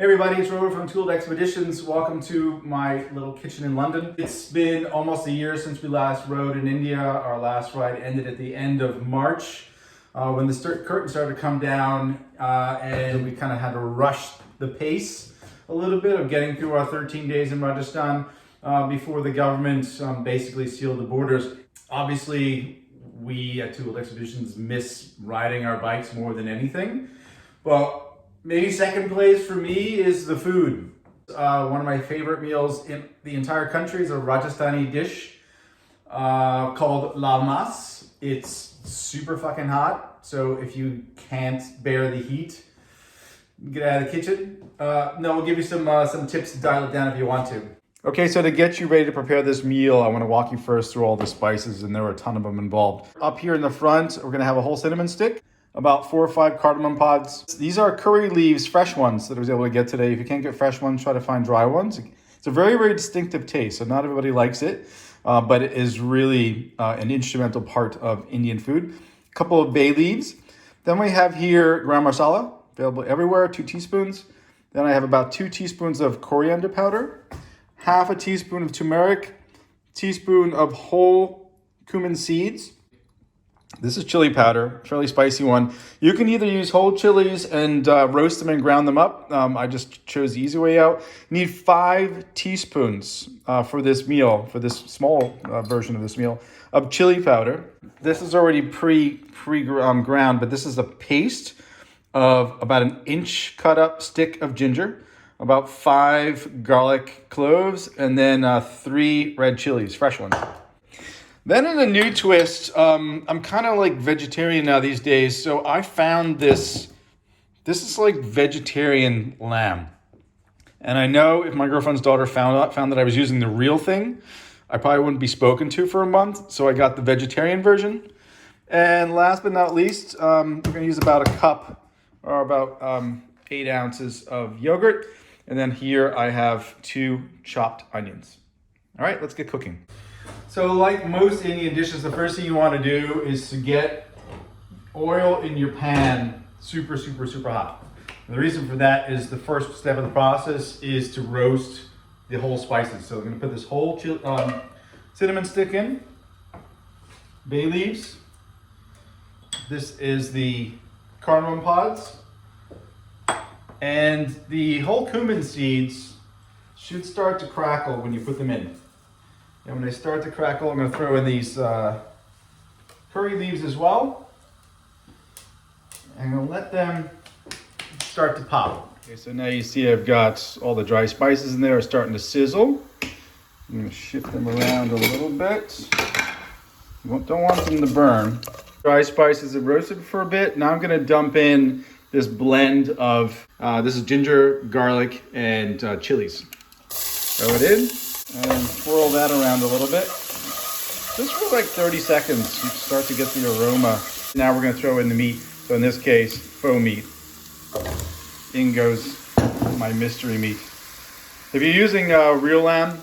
Hey everybody, it's Roro from Rajasthan Expeditions. Welcome to my little kitchen in London. It's been almost a year since we last rode in India. Our last ride ended at the end of March when the curtain started to come down and we kind of had to rush the pace a little bit of getting through our 13 days in Rajasthan before the government basically sealed the borders. Obviously, we at Rajasthan Expeditions miss riding our bikes more than anything. But maybe second place for me is the food. One of my favorite meals in the entire country is a Rajasthani dish called Laal Maas. It's super fucking hot, so if you can't bear the heat, get out of the kitchen. No, we'll give you some tips to dial it down if you want to. Okay, so to get you ready to prepare this meal, I want to walk you first through all the spices, and there were a ton of them involved. Up here in the front, we're gonna have a whole cinnamon stick, about 4 or 5 cardamom pods. These are curry leaves, fresh ones that I was able to get today. If you can't get fresh ones, try to find dry ones. It's a very, very distinctive taste, so not everybody likes it, but it is really an instrumental part of Indian food. A couple of bay leaves. Then we have here garam masala, available everywhere, 2 teaspoons. Then I have about 2 teaspoons of coriander powder, half a teaspoon of turmeric, teaspoon of whole cumin seeds. This is chili powder, fairly spicy one. You can either use whole chilies and roast them and ground them up. I just chose the easy way out. You need 5 teaspoons for this meal, for this small version of this meal, of chili powder. This is already ground, but this is a paste of about an inch cut up stick of ginger, about 5 garlic cloves, and then 3 red chilies, fresh ones. Then in a new twist, I'm kind of like vegetarian now these days, so I found this. This is like vegetarian lamb. And I know if my girlfriend's daughter found that I was using the real thing, I probably wouldn't be spoken to for a month, so I got the vegetarian version. And last but not least, we're going to use about a cup, or about 8 ounces of yogurt. And then here I have 2 chopped onions. All right, let's get cooking. So like most Indian dishes, the first thing you want to do is to get oil in your pan super hot. And the reason for that is the first step of the process is to roast the whole spices. So we're going to put this whole cinnamon stick in, bay leaves. This is the cardamom pods. And the whole cumin seeds should start to crackle when you put them in. And when they start to crackle, I'm going to throw in these curry leaves as well. And I'm going to let them start to pop. Okay, so now you see I've got all the dry spices in there are starting to sizzle. I'm going to shift them around a little bit. You don't want them to burn. Dry spices have roasted for a bit. Now I'm going to dump in this blend of, this is ginger, garlic, and chilies. Throw it in. And swirl that around a little bit. Just for like 30 seconds, you start to get the aroma. Now we're going to throw in the meat. So in this case, faux meat. In goes my mystery meat. If you're using real lamb,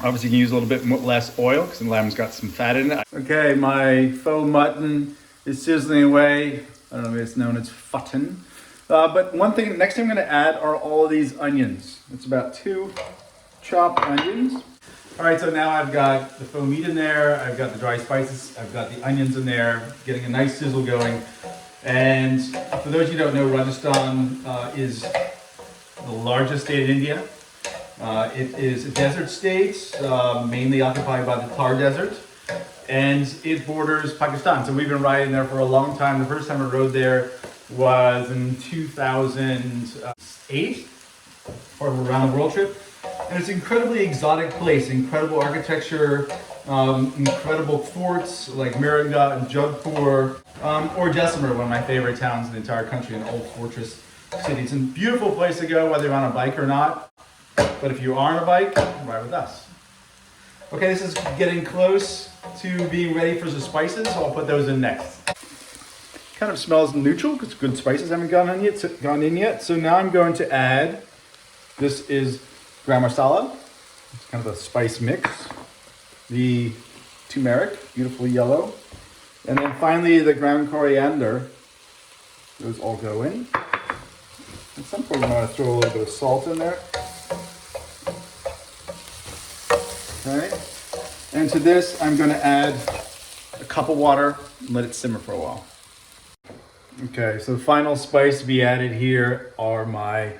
obviously you can use a little bit less oil because the lamb's got some fat in it. Okay, my faux mutton is sizzling away. I don't know if it's known as mutton. But next thing I'm going to add are all of these onions. It's about 2 chopped onions. All right, so now I've got the faux meat in there, I've got the dry spices, I've got the onions in there, getting a nice sizzle going. And for those of you who don't know, Rajasthan is the largest state in India. It is a desert state, mainly occupied by the Thar Desert, and it borders Pakistan. So we've been riding there for a long time. The first time I rode there was in 2008, part of a round the world trip. And it's an incredibly exotic place, incredible architecture, incredible forts like Miranga and Jodhpur, or Jaisalmer, one of my favorite towns in the entire country, an old fortress city. It's a beautiful place to go, whether you're on a bike or not. But if you are on a bike, ride with us. Okay, this is getting close to being ready for the spices, so I'll put those in next. Kind of smells neutral because good spices haven't gone in yet. So now I'm going to add, this is garam masala, it's kind of a spice mix. The turmeric, beautiful yellow. And then finally the ground coriander. Those all go in. At some point, I'm going to throw a little bit of salt in there. Okay. And to this, I'm going to add a cup of water and let it simmer for a while. Okay, so the final spice to be added here are my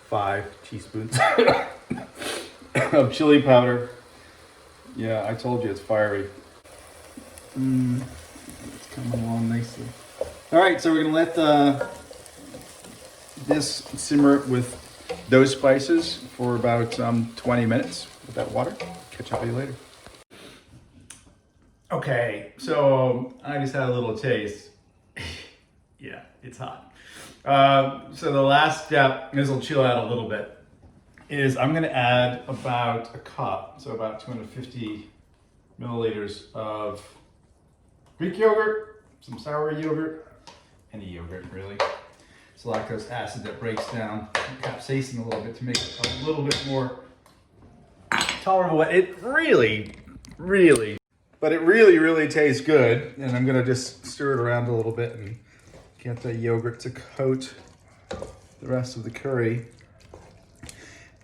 5 teaspoons of chili powder. Yeah, I told you it's fiery. It's coming along nicely. All right, so we're gonna let this simmer with those spices for about 20 minutes with that water. Catch up with you later. Okay, so I just had a little taste. Yeah, it's hot. So the last step, this will chill out a little bit, is I'm gonna add about a cup, so about 250 milliliters of Greek yogurt, some sour yogurt, any yogurt really. It's lactose acid that breaks down capsaicin a little bit to make it a little bit more tolerable. It really tastes good. And I'm gonna just stir it around a little bit and get the yogurt to coat the rest of the curry.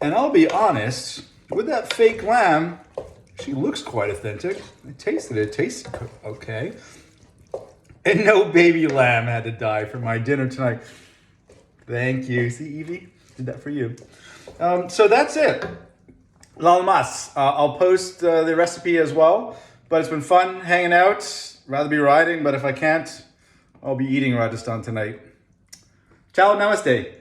And I'll be honest, with that fake lamb, she looks quite authentic. I tasted it, it tasted okay. And no baby lamb had to die for my dinner tonight. Thank you. See, Evie? Did that for you. So that's it. Laal Maas. I'll post the recipe as well. But it's been fun hanging out. Rather be riding, but if I can't, I'll be eating Rajasthan tonight. Ciao, namaste.